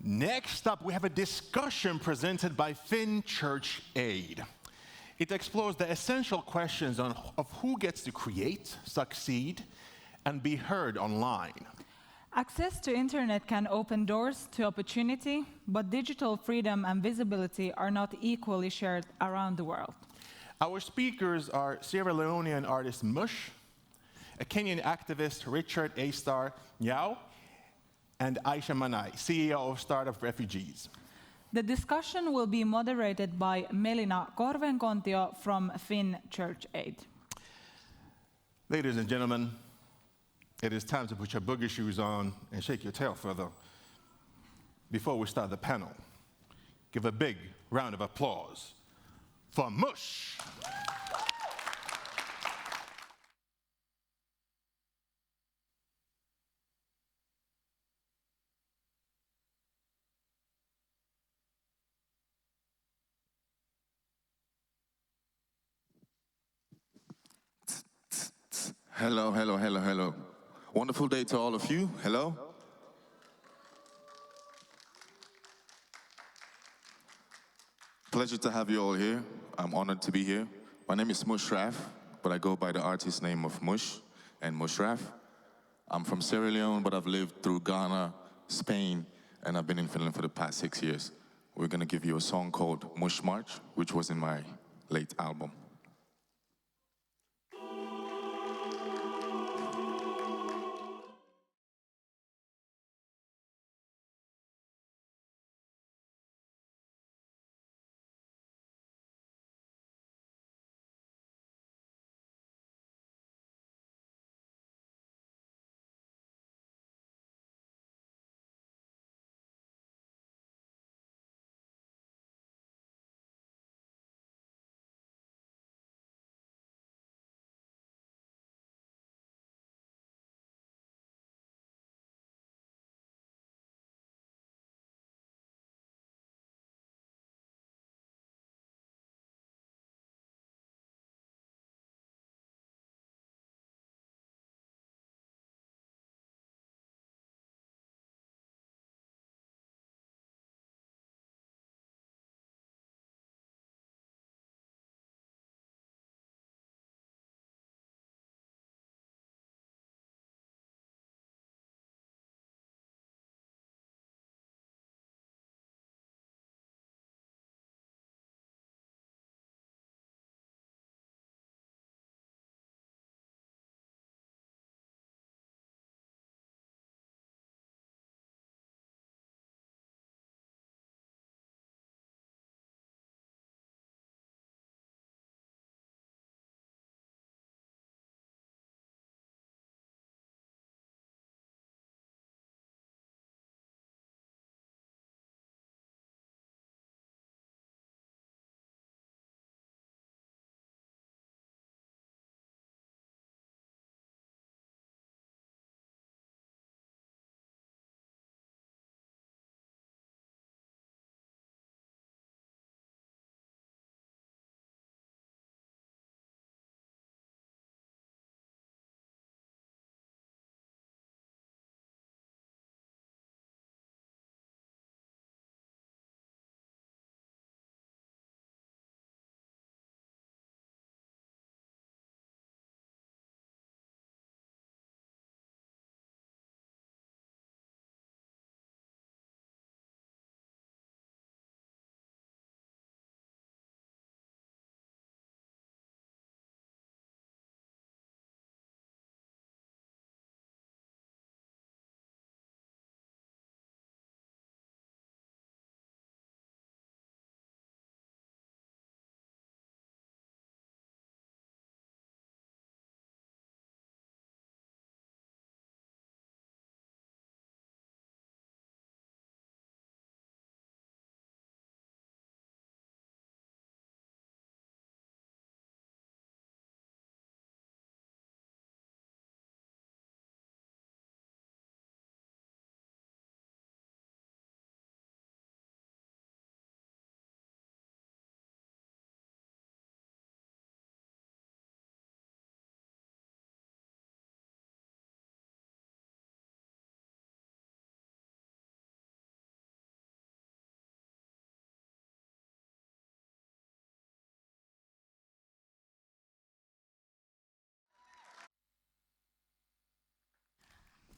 Next up, we have a discussion presented by Finn Church Aid. It explores the essential questions of who gets to create, succeed, and be heard online. Access to internet can open doors to opportunity, but digital freedom and visibility are not equally shared around the world. Our speakers are Sierra Leonean artist MUSH, a Kenyan activist Richard Astar Njau, and Aicha Manai, CEO of Startup Refugees. The discussion will be moderated by Melina Korvenkontio from Finn Church Aid. Ladies and gentlemen, it is time to put your boogie shoes on and shake your tail further. Before we start the panel, give a big round of applause for MUSH. Hello, hello, hello, hello. Wonderful day to all of you. Hello. Pleasure to have you all here. I'm honored to be here. My name is Mushraf, but I go by the artist name of Mush and Mushraf. I'm from Sierra Leone, but I've lived through Ghana, Spain, and I've been in Finland for the past 6 years. We're gonna give you a song called Mush March, which was in my late album.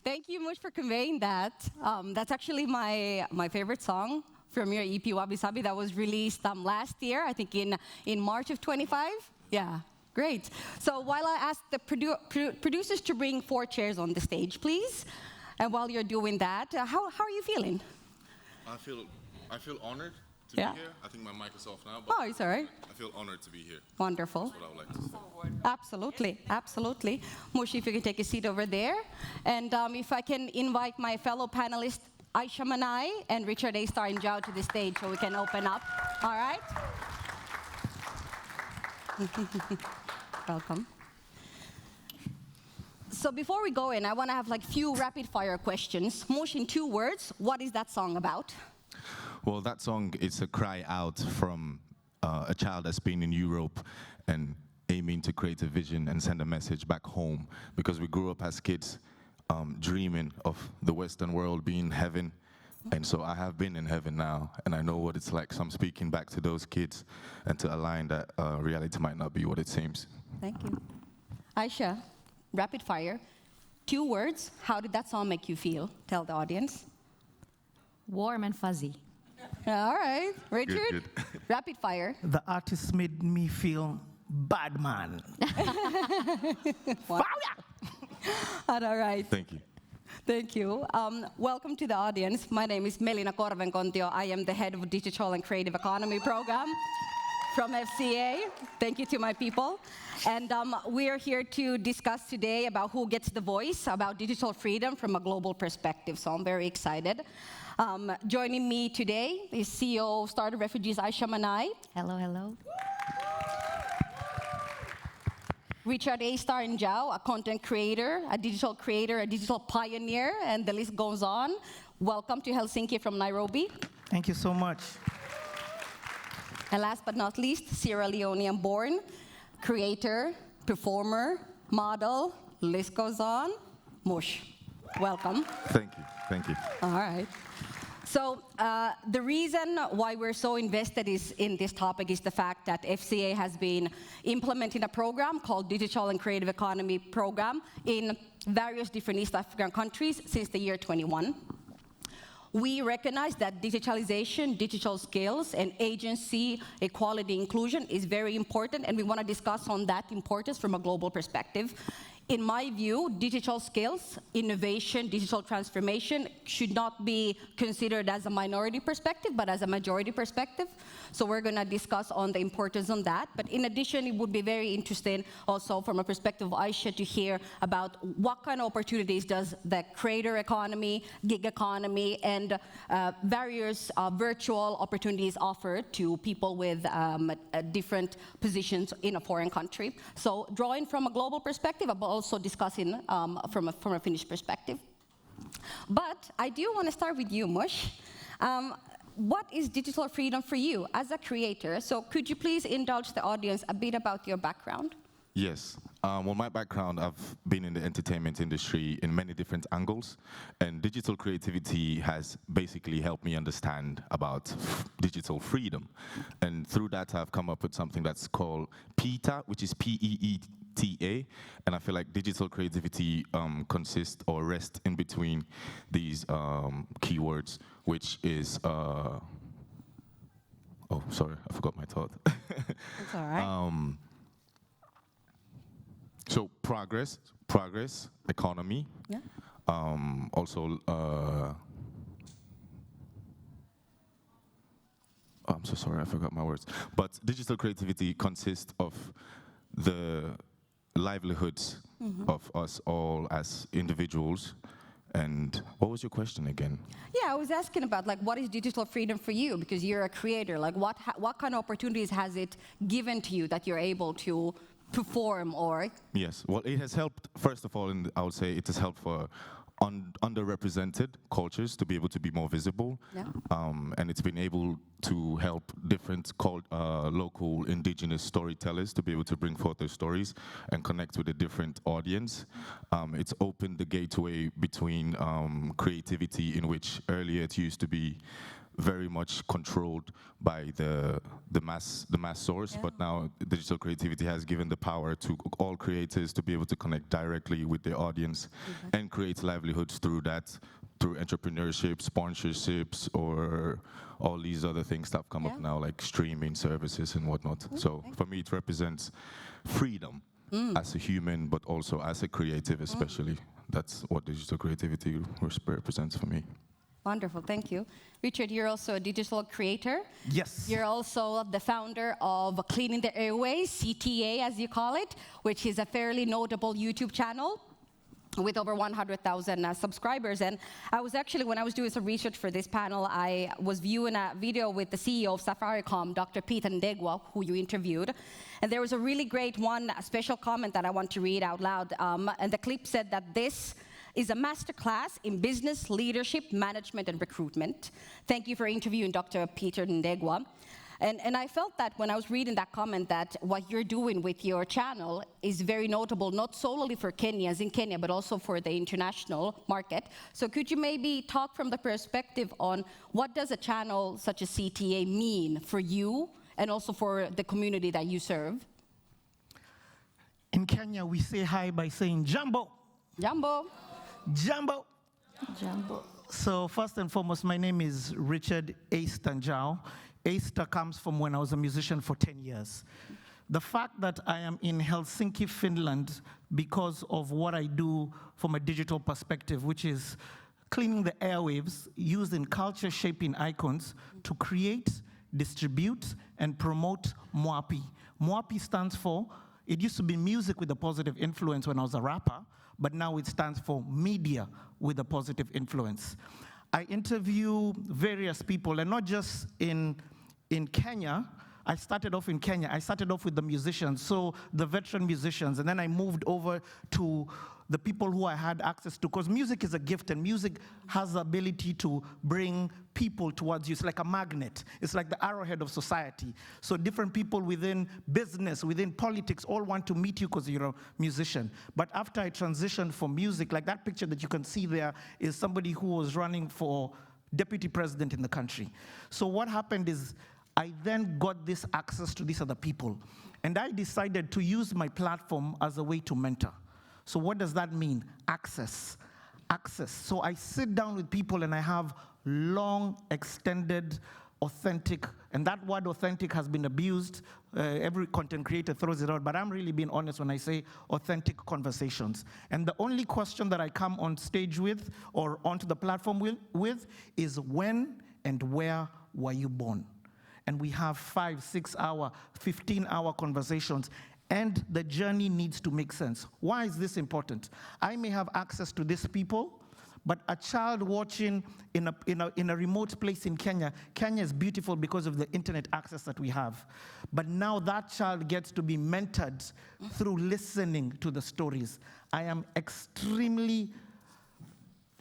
Thank you much for conveying that. That's actually my favorite song from your EP, Wabi Sabi, that was released last year, I think in March of 25. Yeah, great. So while I ask the producers to bring 4 chairs on the stage, please, and while you're doing that, how are you feeling? I feel honored to Yeah. be here. I think my mic is off now, but Oh, it's all right. I feel honored to be here. Wonderful. That's what I would like to say. Absolutely, absolutely. Mush, if you can take a seat over there. And if I can invite my fellow panelists, Aicha Manai and Richard Astar Njau to the stage so we can open up. All right? Welcome. So before we go in, I want to have like few rapid fire questions. Mush, in 2 words, what is that song about? Well, that song is a cry out from a child that's been in Europe and aiming to create a vision and send a message back home, because we grew up as kids dreaming of the Western world being heaven. And so I have been in heaven now, and I know what it's like. So I'm speaking back to those kids and to align that reality might not be what it seems. Thank you. Aicha, rapid fire. 2 words, how did that song make you feel? Tell the audience. Warm and fuzzy. All right, Richard, Good. rapid fire. The artist made me feel bad man. All right, Thank you. thank you. Welcome to the audience. My name is Melina Korvenkontio. I am the head of Digital and Creative Economy program from FCA. Thank you to my people. And we are here to discuss today about who gets the voice, about digital freedom from a global perspective. So I'm very excited. Joining me today is CEO of Startup Refugees, Aicha Manai. Hello, hello. Richard Astar Njau, a content creator, a digital pioneer, and the list goes on. Welcome to Helsinki from Nairobi. Thank you so much. And last but not least, Sierra Leonean born, creator, performer, model, list goes on. Mush, welcome. Thank you. Thank you. All right. So the reason why we're so invested in this topic is the fact that FCA has been implementing a program called Digital and Creative Economy Program in various different East African countries since the year 21. We recognize that digitalization, digital skills, and agency, equality, inclusion is very important, and we want to discuss on that importance from a global perspective. In my view, digital skills, innovation, digital transformation should not be considered as a minority perspective, but as a majority perspective. So we're going to discuss on the importance on that. But in addition, it would be very interesting also from a perspective of Aicha to hear about what kind of opportunities does the creator economy, gig economy, and various virtual opportunities offer to people with different positions in a foreign country. So drawing from a global perspective, but also discussing from a Finnish perspective. But I do want to start with you, Mush. What is digital freedom for you as a creator? So could you please indulge the audience a bit about your background? Yes. Well, my background, I've been in the entertainment industry in many different angles, and digital creativity has basically helped me understand about digital freedom. And through that, I've come up with something that's called PETA, which is P-E-E-T-A, and I feel like digital creativity consists or rests in between these keywords, which is, oh, sorry, I forgot my thought. That's all right. So progress, economy, Yeah. also, I'm so sorry, I forgot my words. But digital creativity consists of the livelihoods of us all as individuals. And what was your question again? Yeah, I was asking about like what is digital freedom for you, because you're a creator. Like what kind of opportunities has it given to you that you're able to perform or? Yes, well, it has helped, first of all, and I would say it has helped for underrepresented cultures to be able to be more visible. Yeah. And it's been able to help different local indigenous storytellers to be able to bring forth their stories and connect with a different audience. It's opened the gateway between creativity, in which earlier it used to be very much controlled by the mass source, but now digital creativity has given the power to all creators to be able to connect directly with their audience and create livelihoods through that, through entrepreneurship, sponsorships, or all these other things that have come up now, like streaming services and whatnot. So for me, it represents freedom as a human, but also as a creative especially. That's what digital creativity represents for me. Wonderful, thank you. Richard, you're also a digital creator. Yes. You're also the founder of Cleaning the Airways, CTA as you call it, which is a fairly notable YouTube channel with over 100,000 subscribers. And I was actually, when I was doing some research for this panel, I was viewing a video with the CEO of Safaricom, Dr. Peter Ndegwa, who you interviewed. And there was a really great one, a special comment that I want to read out loud. And the clip said that this is a masterclass in business, leadership, management, and recruitment. Thank you for interviewing Dr. Peter Ndegwa. And I felt that when I was reading that comment that what you're doing with your channel is very notable, not solely for Kenyans in Kenya, but also for the international market. So could you maybe talk from the perspective on what does a channel such as CTA mean for you and also for the community that you serve? In Kenya, we say hi by saying Jambo. Jambo. Jambo. Jumbo. So first and foremost, my name is Richard Astar Njau. Astar comes from when I was a musician for 10 years. The fact that I am in Helsinki, Finland, because of what I do from a digital perspective, which is cleaning the airwaves using culture-shaping icons to create, distribute, and promote MWAPI. MWAPI stands for, it used to be music with a positive influence when I was a rapper, but now it stands for media with a positive influence. I interview various people, and not just in Kenya. I started off in Kenya. I started off with the musicians, so the veteran musicians, and then I moved over to the people who I had access to, because music is a gift, and music has the ability to bring people towards you. It's like a magnet. It's like the arrowhead of society. So different people within business, within politics, all want to meet you because you're a musician. But after I transitioned from music, like that picture that you can see there is somebody who was running for deputy president in the country. So what happened is I then got this access to these other people. And I decided to use my platform as a way to mentor. So what does that mean? Access. Access. So I sit down with people and I have long, extended, authentic, and that word authentic has been abused. Every content creator throws it out, but I'm really being honest when I say authentic conversations. And the only question that I come on stage with or onto the platform with is when and where were you born? And we have 5, 6 hour, 15-hour conversations, and the journey needs to make sense. Why is this important? I may have access to these people, but a child watching in a remote place in Kenya, Kenya is beautiful because of the internet access that we have. But now that child gets to be mentored through listening to the stories. I am extremely,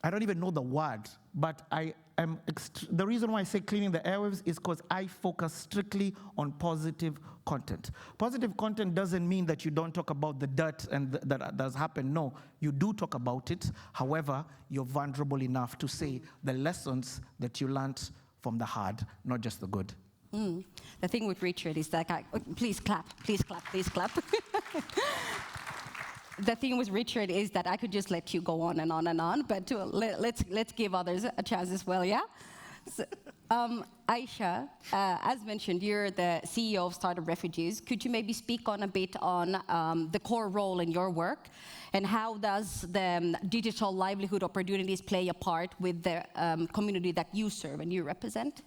I don't even know the word, but the reason why I say cleaning the airwaves is because I focus strictly on positive content. Positive content doesn't mean that you don't talk about the dirt and that has happened. No, you do talk about it. However, you're vulnerable enough to say the lessons that you learned from the hard, not just the good. The thing with Richard is that, please clap, please clap, please clap. The thing with Richard is that I could just let you go on and on and on, but let's give others a chance as well, yeah? So, Aicha, as mentioned, you're the CEO of Startup Refugees. Could you maybe speak on a bit on the core role in your work, and how does the digital livelihood opportunities play a part with the community that you serve and you represent?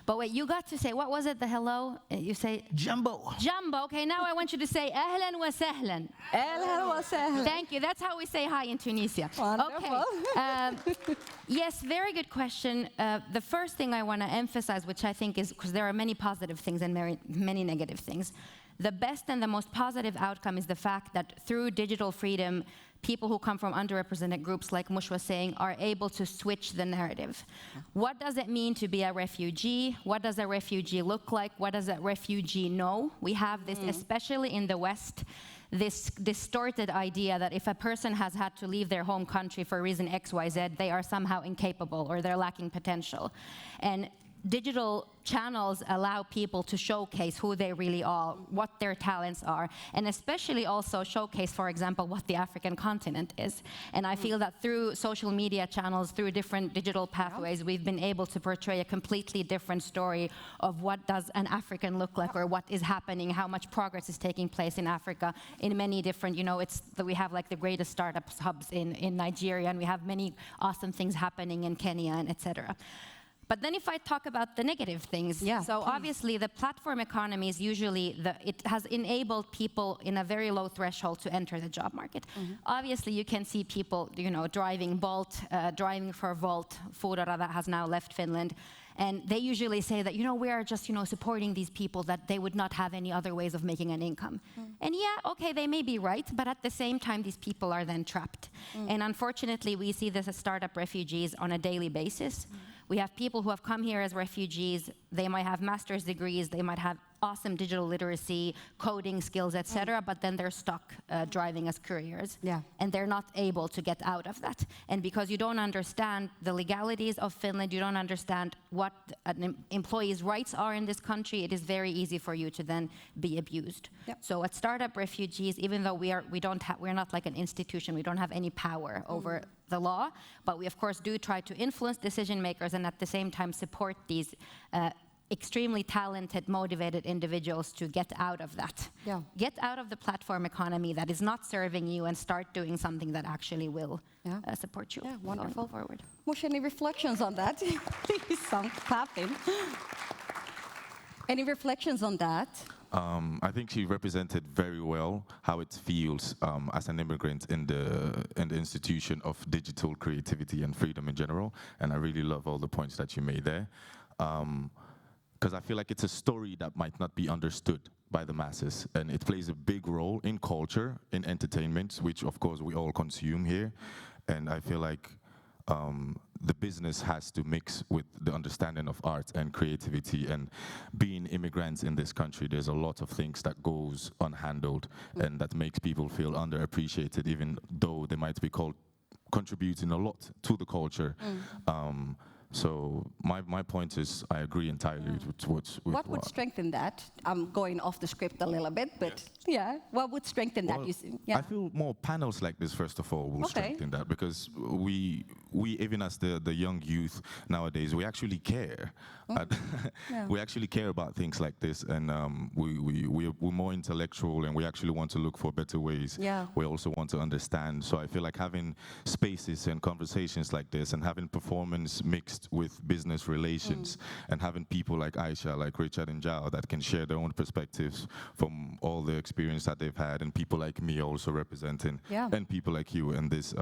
But wait, you got to say, what was it, the hello? You say? Jumbo. Jumbo. Okay, now I want you to say ahlan wa sahlan. Ahlan wa sahlan. Thank you. That's how we say hi in Tunisia. Wonderful. Okay. Yes, very good question. The first thing I want to emphasize, which I think is, because there are many positive things and many negative things, the best and the most positive outcome is the fact that through digital freedom, people who come from underrepresented groups, like MUSH was saying, are able to switch the narrative. What does it mean to be a refugee? What does a refugee look like? What does a refugee know? We have this, especially in the West, this distorted idea that if a person has had to leave their home country for reason X, Y, Z, they are somehow incapable or they're lacking potential. And digital channels allow people to showcase who they really are, what their talents are, and especially also showcase, for example, what the African continent is. And I feel that through social media channels, through different digital pathways, we've been able to portray a completely different story of what does an African look like, or what is happening, how much progress is taking place in Africa in many different, we have like the greatest startup hubs in Nigeria, and we have many awesome things happening in Kenya, and etc. But then if I talk about the negative things, so obviously the platform economy is usually, it has enabled people in a very low threshold to enter the job market. Obviously you can see people, driving Bolt, driving for Volt, Foodora that has now left Finland, and they usually say that, we are just, supporting these people, that they would not have any other ways of making an income. And yeah, okay, they may be right, but at the same time, these people are then trapped. And unfortunately, we see this as startup refugees on a daily basis. We have people who have come here as refugees. They might have master's degrees, they might have awesome digital literacy, coding skills, etc., but then they're stuck driving as couriers. And they're not able to get out of that. And because you don't understand the legalities of Finland, you don't understand what an employee's rights are in this country, it is very easy for you to then be abused. So at Startup Refugees, even though we're not like an institution, we don't have any power over the law, but we of course do try to influence decision makers and at the same time support these extremely talented, motivated individuals to get out of that. Get out of the platform economy that is not serving you and start doing something that actually will support you wonderful. going forward. Mush, any reflections on that? Please, some clapping. Any reflections on that? I think she represented very well how it feels as an immigrant in the institution of digital creativity and freedom in general. And I really love all the points that you made there. Because I feel like it's a story that might not be understood by the masses. And it plays a big role in culture, in entertainment, which of course we all consume here. And I feel like the business has to mix with the understanding of art and creativity. And being immigrants in this country, there's a lot of things that goes unhandled and that makes people feel underappreciated, even though they might be called contributing a lot to the culture. So my point is, I agree entirely with what would strengthen that? I'm going off the script a little bit, but what would strengthen that? I feel more panels like this, first of all, will strengthen that, because we even as the young youth nowadays, we actually care. We actually care about things like this, and we're more intellectual, and we actually want to look for better ways. We also want to understand. So I feel like having spaces and conversations like this, and having performance mixed with business relations, and having people like Aicha, like Richard and Njau, that can share their own perspectives from all the experience that they've had, and people like me also representing, and people like you in this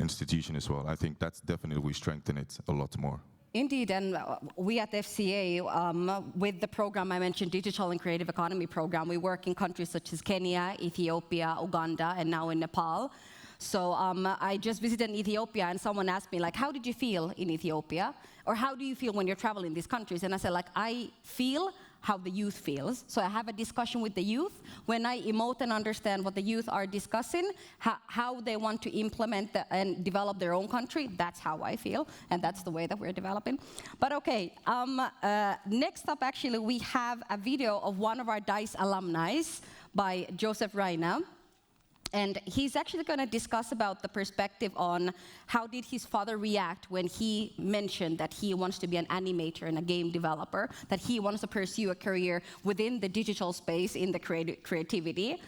institution as well. I think that's definitely, we strengthen it a lot more. Indeed, and we at FCA, with the program I mentioned, Digital and Creative Economy Program, we work in countries such as Kenya, Ethiopia, Uganda, and now in Nepal. So I just visited Ethiopia, and someone asked me, like, how did you feel in Ethiopia? Or how do you feel when you're traveling these countries? And I said, like, I feel how the youth feels. So I have a discussion with the youth. When I emote and understand what the youth are discussing, how they want to implement and develop their own country, that's how I feel, and that's the way that we're developing. But okay, next up, actually, we have a video of one of our DICE alumni by Joseph Raina. And he's actually going to discuss about the perspective on how did his father react when he mentioned that he wants to be an animator and a game developer, that he wants to pursue a career within the digital space in the creativity.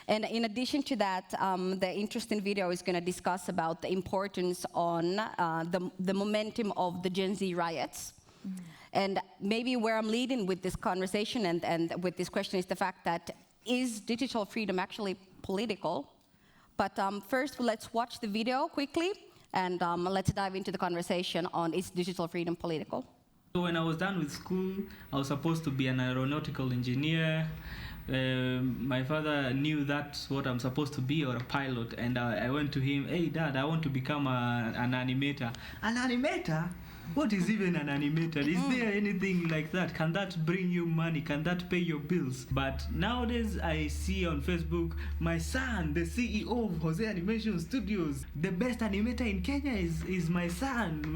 And in addition to that, the interesting video is going to discuss about the importance on the momentum of the Gen Z riots. And maybe where I'm leading with this conversation and with this question is the fact that is digital freedom actually political? But first, let's watch the video quickly, and let's dive into the conversation on is digital freedom political? So when I was done with school, I was supposed to be an aeronautical engineer. My father knew that's what I'm supposed to be, or a pilot, and I went to him, hey Dad, I want to become an animator. An animator? what is even an animator? Is there anything like that? Can that bring you money? Can that pay your bills? But nowadays I see on Facebook, my son, the CEO of Jose Animation Studios, the best animator in Kenya is my son.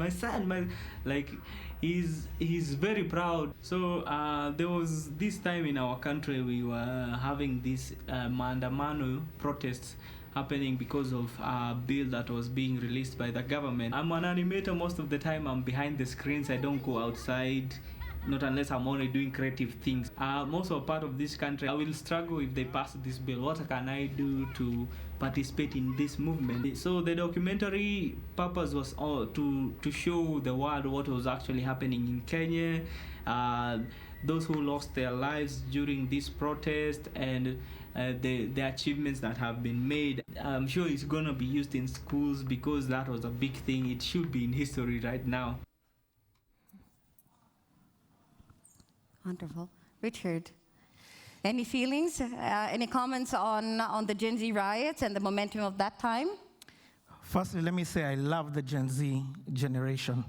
He's very proud. So there was this time in our country we were having this maandamano protests happening because of a bill that was being released by the government. I'm an animator most of the time. I'm behind the screens. I don't go outside, not unless I'm only doing creative things. Most of part of this country, I will struggle if they pass this bill. What can I do to participate in this movement? So the documentary purpose was to show the world what was actually happening in Kenya, those who lost their lives during this protest, and the achievements that have been made. I'm sure it's going to be used in schools because that was a big thing. It should be in history right now. Wonderful. Richard, any feelings, any comments on the Gen Z riots and the momentum of that time? Firstly, let me say I love the Gen Z generation.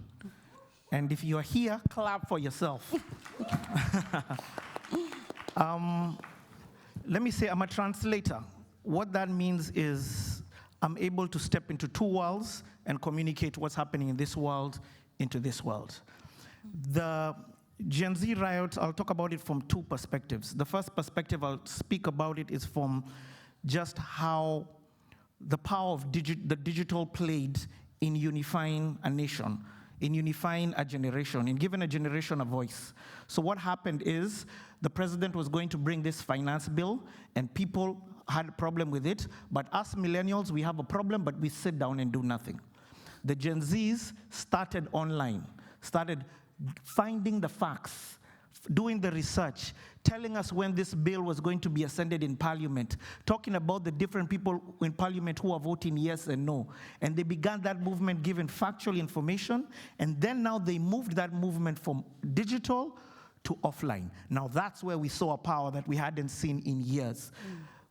And if you're here, clap for yourself. Let me say I'm a translator. What that means is I'm able to step into two worlds and communicate what's happening in this world into this world. The Gen Z riots, I'll talk about it from two perspectives. The first perspective I'll speak about it is from just how the power of the digital played in unifying a nation, in unifying a generation, in giving a generation a voice. So what happened is the president was going to bring this finance bill, and people had a problem with it, but us millennials, we have a problem, but we sit down and do nothing. The Gen Zs started online, started finding the facts, doing the research, telling us when this bill was going to be ascended in parliament, talking about the different people in parliament who are voting yes and no. And they began that movement giving factual information, and then now they moved that movement from digital to offline. Now that's where we saw a power that we hadn't seen in years.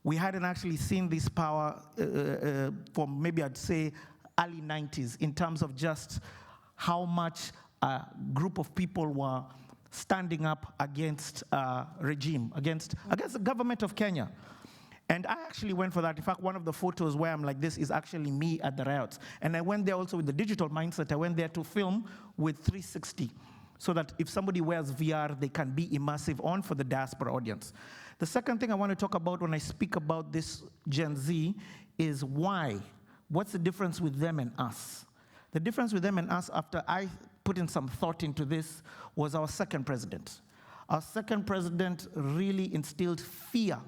We hadn't actually seen this power from maybe I'd say early 90s in terms of just how much a group of people were standing up against regime, against the government of Kenya. And I actually went for that. In fact, one of the photos where I'm like this is actually me at the riots. And I went there also with the digital mindset. I went there to film with 360 so that if somebody wears VR, they can be immersive on for the diaspora audience. The second thing I want to talk about when I speak about this Gen Z is why. What's the difference with them and us? The difference with them and us, after I put in some thought into this, was our second president. Our second president really instilled fear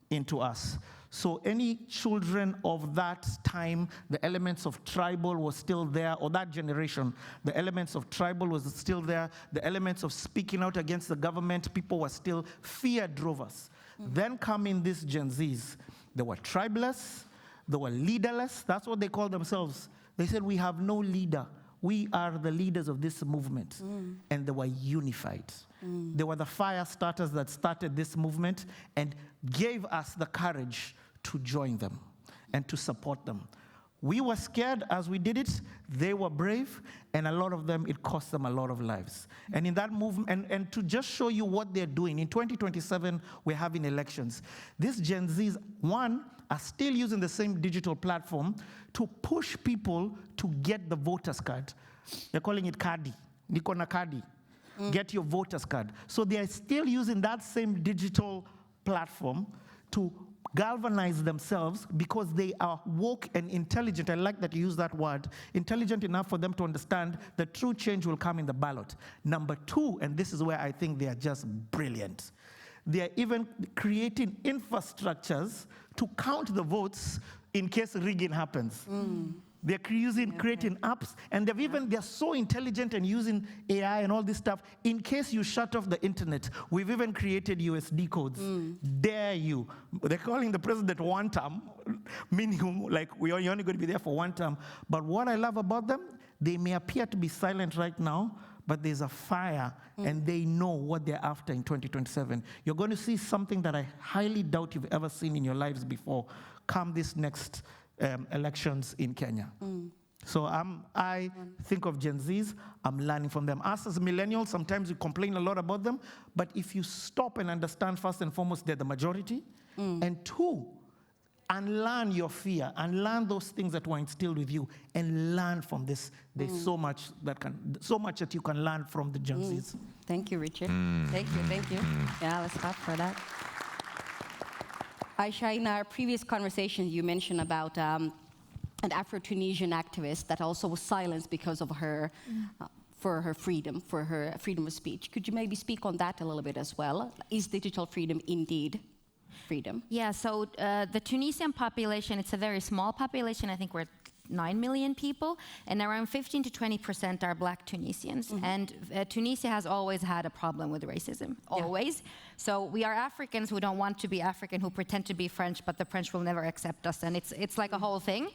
into us. So any children of that time, the elements of tribal was still there, or that generation, the elements of tribal was still there, the elements of speaking out against the government, people were still, fear drove us. Then come in these Gen Zs. They were tribeless, they were leaderless, that's what they called themselves. They said, we have no leader. We are the leaders of this movement. And they were unified. They were the fire starters that started this movement and gave us the courage to join them and to support them. We were scared as we did it. They were brave, and a lot of them, it cost them a lot of lives. And in that movement, and to just show you what they're doing, in 2027, we're having elections. These Gen Zs, one, are still using the same digital platform to push people to get the voter's card. They're calling it Kadi, Nikona Kadi. Get your voter's card. So they are still using that same digital platform to galvanize themselves because they are woke and intelligent. I like that you use that word. Intelligent enough for them to understand that true change will come in the ballot. Number two, and this is where I think they are just brilliant, they are even creating infrastructures to count the votes in case rigging happens. They're creating apps, and they're so intelligent and using AI and all this stuff. In case you shut off the internet, we've even created USD codes. Dare you. They're calling the president one term, meaning like you're only going to be there for one term. But what I love about them, they may appear to be silent right now, but there's a fire, and they know what they're after in 2027. You're going to see something that I highly doubt you've ever seen in your lives before come this next elections in Kenya. So I think of Gen Zs, I'm learning from them. Us as millennials, sometimes we complain a lot about them, but if you stop and understand, first and foremost, they're the majority, and two, unlearn your fear, unlearn those things that were instilled with you, and learn from this. There's so much that you can learn from the Gen Zs. Thank you, Richard. Thank you. Yeah, let's clap for that. Aicha, in our previous conversation, you mentioned about an Afro-Tunisian activist that also was silenced because of her, for her freedom of speech. Could you maybe speak on that a little bit as well? Is digital freedom indeed freedom? Yeah, so the Tunisian population, it's a very small population. I think we're 9 million people, and around 15 to 20% are black Tunisians. And Tunisia has always had a problem with racism, always. So we are Africans who don't want to be African, who pretend to be French, but the French will never accept us, and it's like a whole thing.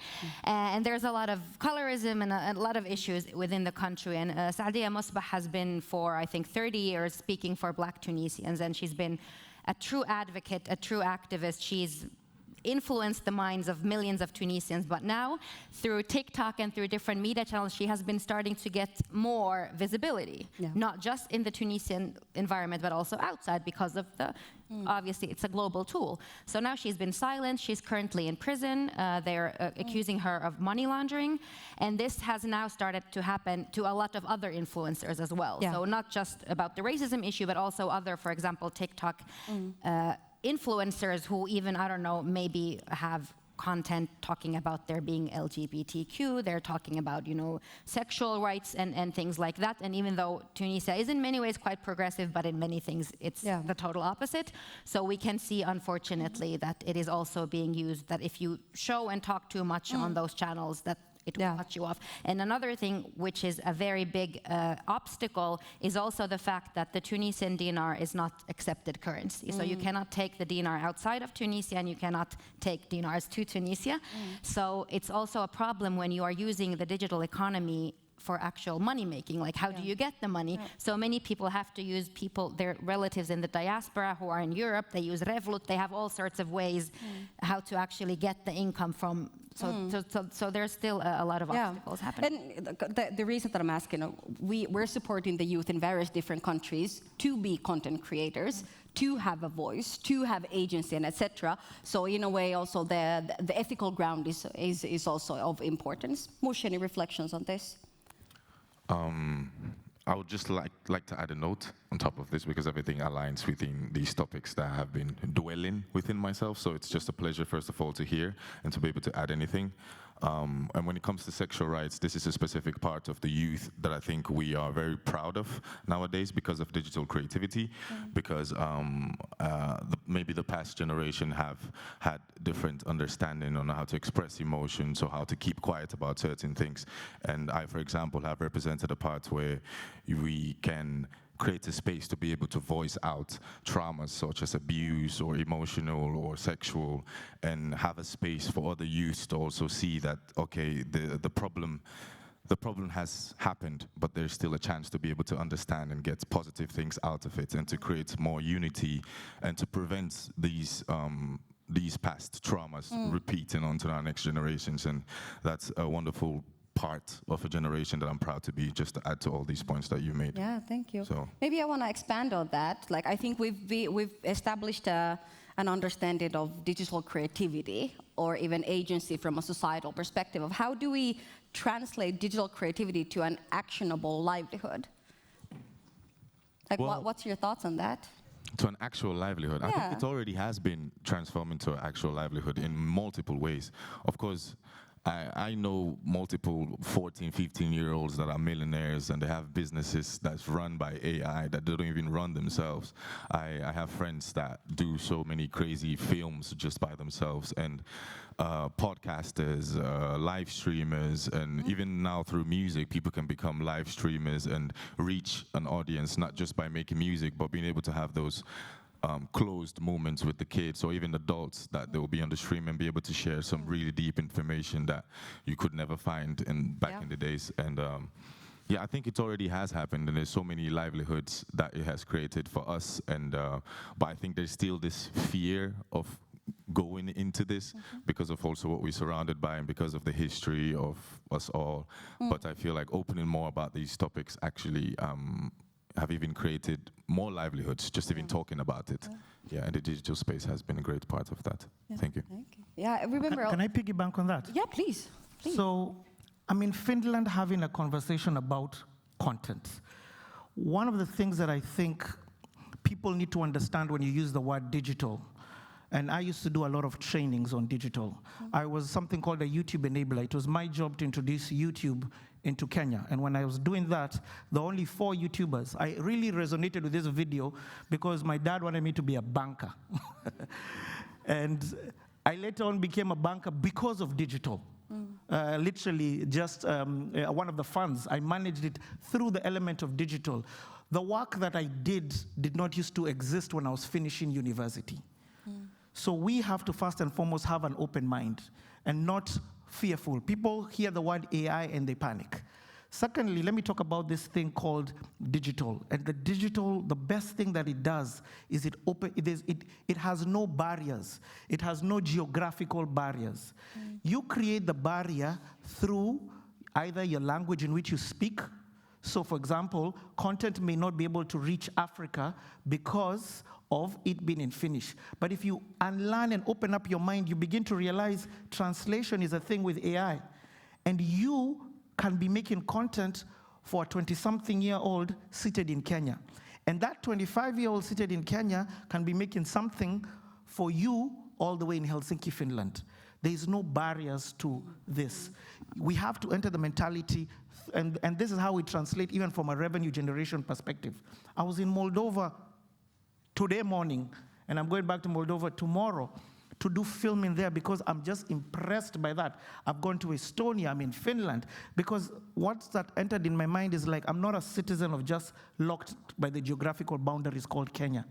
And there's a lot of colorism and a lot of issues within the country. And Saadia Musbah has been for, I think, 30 years speaking for black Tunisians, and she's been a true advocate, a true activist. She's influenced the minds of millions of Tunisians, but now through TikTok and through different media channels, she has been starting to get more visibility, not just in the Tunisian environment, but also outside because of the, obviously it's a global tool. So now she's been silenced, she's currently in prison, they're accusing her of money laundering, and this has now started to happen to a lot of other influencers as well. So not just about the racism issue, but also other, for example, TikTok influencers who even, I don't know, maybe have content talking about their being LGBTQ, they're talking about, you know, sexual rights and things like that. And even though Tunisia is in many ways quite progressive, but in many things it's the total opposite. So we can see, unfortunately, that it is also being used, that if you show and talk too much on those channels, that it will cut you off. And another thing, which is a very big obstacle, is also the fact that the Tunisian dinar is not accepted currency. So you cannot take the dinar outside of Tunisia, and you cannot take dinars to Tunisia. So it's also a problem when you are using the digital economy for actual money making. Like, how do you get the money? So many people have to use their relatives in the diaspora who are in Europe. They use Revolut. They have all sorts of ways how to actually get the income from. So there's still a lot of obstacles happening. And the reason that I'm asking, we're supporting the youth in various different countries to be content creators, to have a voice, to have agency, and etc. So in a way, also the ethical ground is also of importance. MUSH, any reflections on this? I would just like to add a note on top of this, because everything aligns within these topics that I have been dwelling within myself. So it's just a pleasure, first of all, to hear and to be able to add anything. And when it comes to sexual rights, this is a specific part of the youth that I think we are very proud of nowadays because of digital creativity, because maybe the past generation have had different understanding on how to express emotions or how to keep quiet about certain things. And I, for example, have represented a part where we can create a space to be able to voice out traumas such as abuse or emotional or sexual, and have a space for other youths to also see that, okay, the problem has happened, but there's still a chance to be able to understand and get positive things out of it, and to create more unity and to prevent these past traumas repeating onto our next generations. And that's a wonderful part of a generation that I'm proud to be, just to add to all these points that you made. Yeah, thank you. So maybe I want to expand on that. Like, I think we've established an understanding of digital creativity or even agency from a societal perspective of how do we translate digital creativity to an actionable livelihood? Like, well, what's your thoughts on that? To an actual livelihood. I think it already has been transformed into an actual livelihood in multiple ways. Of course, I know multiple 14, 15-year-olds that are millionaires, and they have businesses that's run by AI that they don't even run themselves. I have friends that do so many crazy films just by themselves, and podcasters, live streamers, and even now through music, people can become live streamers and reach an audience, not just by making music, but being able to have those closed moments with the kids or even adults that they will be on the stream and be able to share some really deep information that you could never find back in the days. And yeah, I think it already has happened, and there's so many livelihoods that it has created for us. And but I think there's still this fear of going into this because of also what we're surrounded by and because of the history of us all. But I feel like opening more about these topics actually have even created more livelihoods, just even talking about it. Yeah, and the digital space has been a great part of that. Thank you. Yeah, I remember. Can I piggyback on that? Yeah, please. So, I mean, Finland having a conversation about content. One of the things that I think people need to understand when you use the word digital, and I used to do a lot of trainings on digital. I was something called a YouTube enabler. It was my job to introduce YouTube into Kenya. And when I was doing that, there were only 4 YouTubers. I really resonated with this video because my dad wanted me to be a banker. And I later on became a banker because of digital. Literally just one of the funds, I managed it through the element of digital. The work that I did not used to exist when I was finishing university. So we have to first and foremost have an open mind and not fearful. People hear the word AI and they panic. Secondly, let me talk about this thing called digital. And the digital, the best thing that it does is it has no barriers. It has no geographical barriers. You create the barrier through either your language in which you speak. So for example, content may not be able to reach Africa because of it being in Finnish. But if you unlearn and open up your mind, you begin to realize translation is a thing with AI. And you can be making content for a 20-something-year-old seated in Kenya. And that 25-year-old seated in Kenya can be making something for you all the way in Helsinki, Finland. There is no barriers to this. We have to enter the mentality, and this is how we translate even from a revenue generation perspective. I was in Moldova today morning, and I'm going back to Moldova tomorrow to do filming there because I'm just impressed by that. I've gone to Estonia, I'm in Finland, because what's that entered in my mind is like, I'm not a citizen of just locked by the geographical boundaries called Kenya.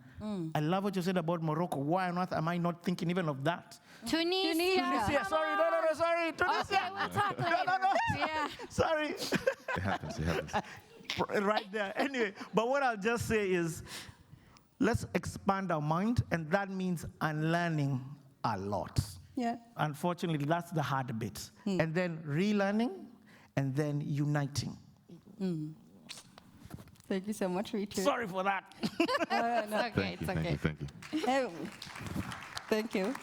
I love what you said about Morocco. Why on earth am I not thinking even of that? Tunisia. Tunisia, sorry, no, sorry, Tunisia. Okay, we'll talk later. No. Yeah. Sorry. It happens. Right there. Anyway, but what I'll just say is, let's expand our mind, and that means unlearning a lot. Yeah. Unfortunately, that's the hard bit. And then relearning, and then uniting. Thank you so much, Richard. Sorry for that. It's okay. Thank you. Thank you.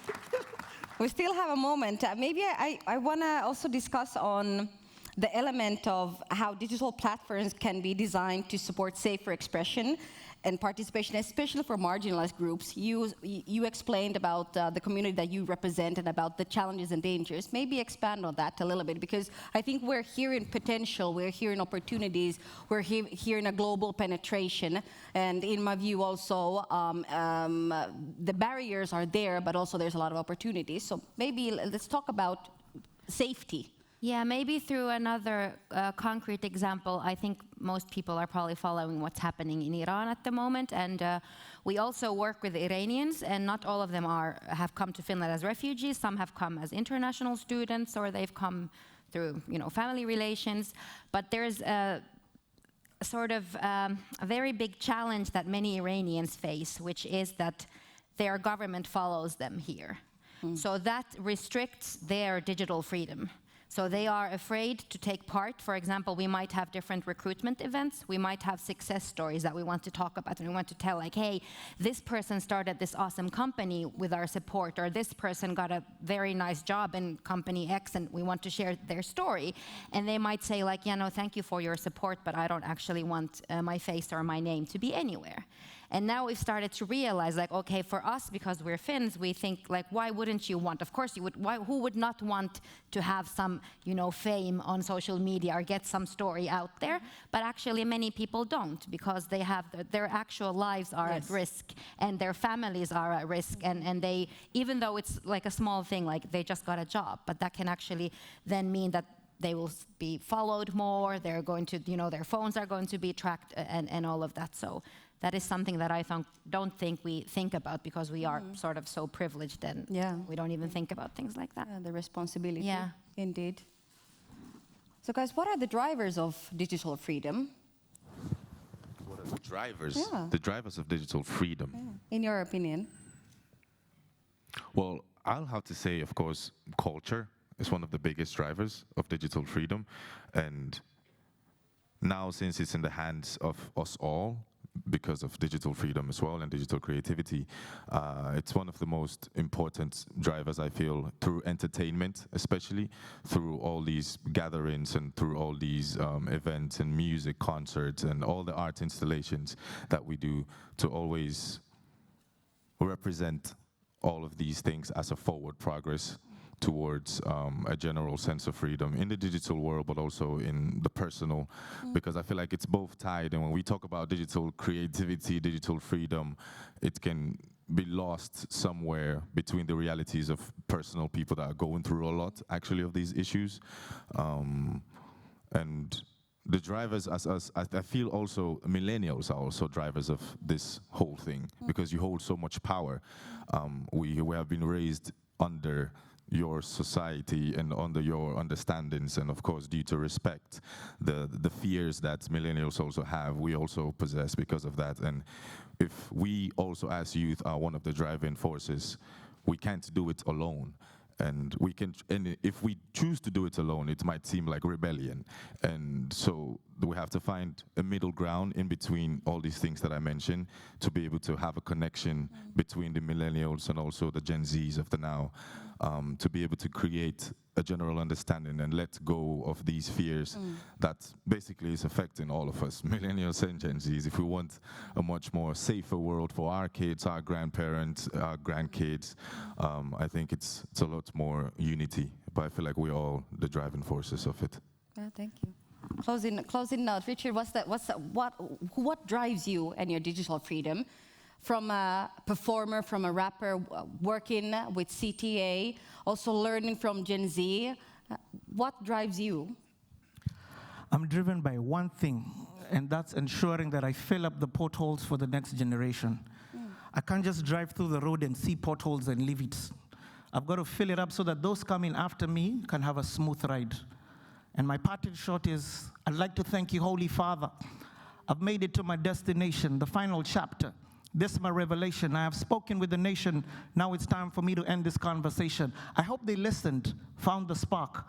We still have a moment. Maybe I want to also discuss on the element of how digital platforms can be designed to support safer expression and participation, especially for marginalized groups. You explained about the community that you represent and about the challenges and dangers. Maybe expand on that a little bit, because I think we're hearing potential, we're hearing opportunities, we're hearing a global penetration, and in my view also, the barriers are there, but also there's a lot of opportunities. So maybe let's talk about safety. Yeah, maybe through another concrete example. I think most people are probably following what's happening in Iran at the moment, and we also work with Iranians, and not all of them have come to Finland as refugees. Some have come as international students, or they've come through, family relations. But there's a sort of a very big challenge that many Iranians face, which is that their government follows them here. So that restricts their digital freedom. So they are afraid to take part. For example, we might have different recruitment events. We might have success stories that we want to talk about, and we want to tell, like, hey, this person started this awesome company with our support, or this person got a very nice job in company X, and we want to share their story. And they might say, like, yeah, no, thank you for your support, but I don't actually want my face or my name to be anywhere. And now we've started to realize, like, okay, for us, because we're Finns, we think, like, why wouldn't you want? Of course you would. Who would not want to have some, fame on social media or get some story out there? But actually, many people don't, because they have their actual lives are at risk, and their families are at risk, and they, even though it's like a small thing, like they just got a job, but that can actually then mean that they will be followed more. They're going to, their phones are going to be tracked, and all of that. So that is something that I don't think we think about, because we are sort of so privileged, and we don't even think about things like that. Yeah, the responsibility. Yeah. Indeed. So guys, what are the drivers of digital freedom? What are the drivers? Yeah. The drivers of digital freedom. Yeah. In your opinion? Well, I'll have to say, of course, culture is one of the biggest drivers of digital freedom. And now, since it's in the hands of us all, because of digital freedom as well and digital creativity, it's one of the most important drivers, I feel, through entertainment, especially through all these gatherings and through all these events and music concerts and all the art installations that we do, to always represent all of these things as a forward progress towards a general sense of freedom in the digital world, but also in the personal, because I feel like it's both tied. And when we talk about digital creativity, digital freedom, it can be lost somewhere between the realities of personal people that are going through a lot, actually, of these issues. And the drivers, as I feel also millennials are also drivers of this whole thing, because you hold so much power. We have been raised under your society and under your understandings, and of course, due to respect, the fears that millennials also have, we also possess because of that. And if we also as youth are one of the driving forces, we can't do it alone. And if we choose to do it alone, it might seem like rebellion. And so we have to find a middle ground in between all these things that I mentioned, to be able to have a connection between the millennials and also the Gen Zs of the now, to be able to create a general understanding and let go of these fears that basically is affecting all of us, millennials and Gen Zs. If we want a much more safer world for our kids, our grandparents, our grandkids, I think it's a lot more unity. But I feel like we're all the driving forces of it. Yeah, thank you. Closing note, Richard. What drives you and your digital freedom? From a performer, from a rapper, working with CTA, also learning from Gen Z, what drives you? I'm driven by one thing, and that's ensuring that I fill up the potholes for the next generation. I can't just drive through the road and see potholes and leave it. I've got to fill it up so that those coming after me can have a smooth ride. And my parting shot is, I'd like to thank you, Holy Father. I've made it to my destination, the final chapter. This is my revelation. I have spoken with the nation. Now it's time for me to end this conversation. I hope they listened, found the spark.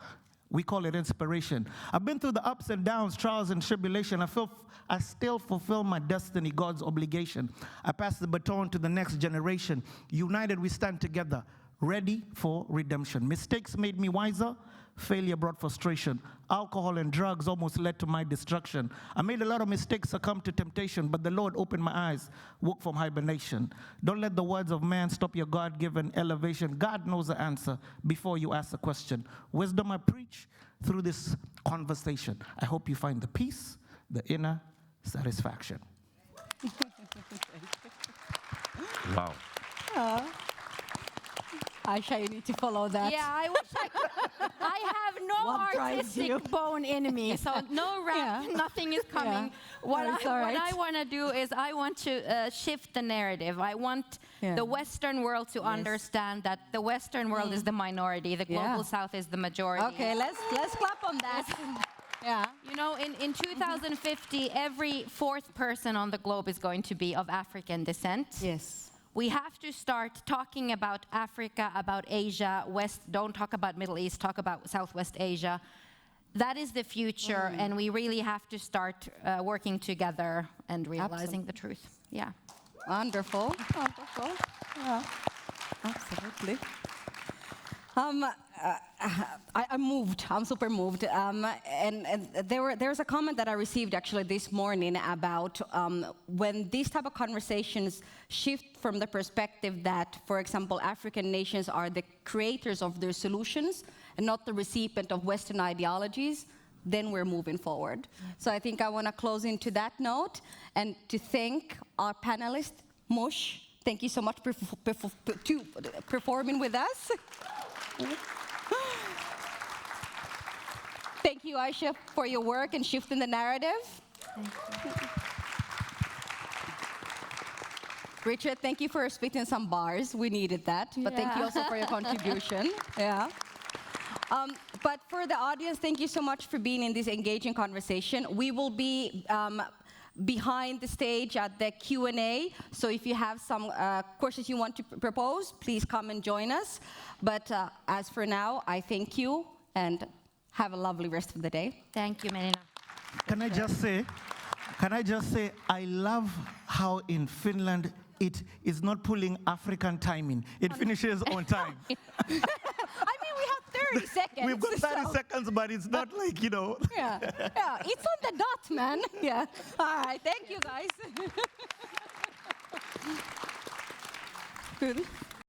We call it inspiration. I've been through the ups and downs, trials and tribulation. I still fulfill my destiny, God's obligation. I pass the baton to the next generation. United we stand together, ready for redemption. Mistakes made me wiser. Failure brought frustration. Alcohol and drugs almost led to my destruction. I made a lot of mistakes, succumbed to temptation, but the Lord opened my eyes, woke from hibernation. Don't let the words of man stop your God-given elevation. God knows the answer before you ask a question. Wisdom I preach through this conversation. I hope you find the peace, the inner satisfaction. Wow. Aicha, you need to follow that. Yeah, I wish I have no What drives you? artistic bone in me, so no rap, nothing is coming. What I want to do is I want to shift the narrative. I want the Western world to understand that the Western world is the minority, the global South is the majority. Okay, let's clap on that. Yeah. You know, in 2050, every fourth person on the globe is going to be of African descent. Yes. We have to start talking about Africa, about Asia, West. Don't talk about Middle East, talk about Southwest Asia. That is the future, and we really have to start working together and realizing the truth. Yeah. Wonderful. Wonderful. Yeah. Absolutely. I'm moved. I'm super moved. And there's a comment that I received actually this morning about when these type of conversations shift from the perspective that, for example, African nations are the creators of their solutions and not the recipient of Western ideologies, then we're moving forward. So I think I want to close into that note and to thank our panelists, MUSH. Thank you so much for performing with us. Thank you, Aicha, for your work and shifting the narrative. Richard, thank you for spitting some bars. We needed that. But thank you also for your contribution. Yeah. But for the audience, thank you so much for being in this engaging conversation. We will be behind the stage at the Q&A. So if you have some questions you want to propose, please come and join us. But as for now, I thank you and have a lovely rest of the day. Thank you, Melina. Can I just say, I love how in Finland it is not pulling African timing. It finishes on time. I mean, we have 30 seconds. We've got 30 so- seconds, but it's not like, you know. Yeah, it's on the dot, man. Yeah. All right, thank you, guys. Good.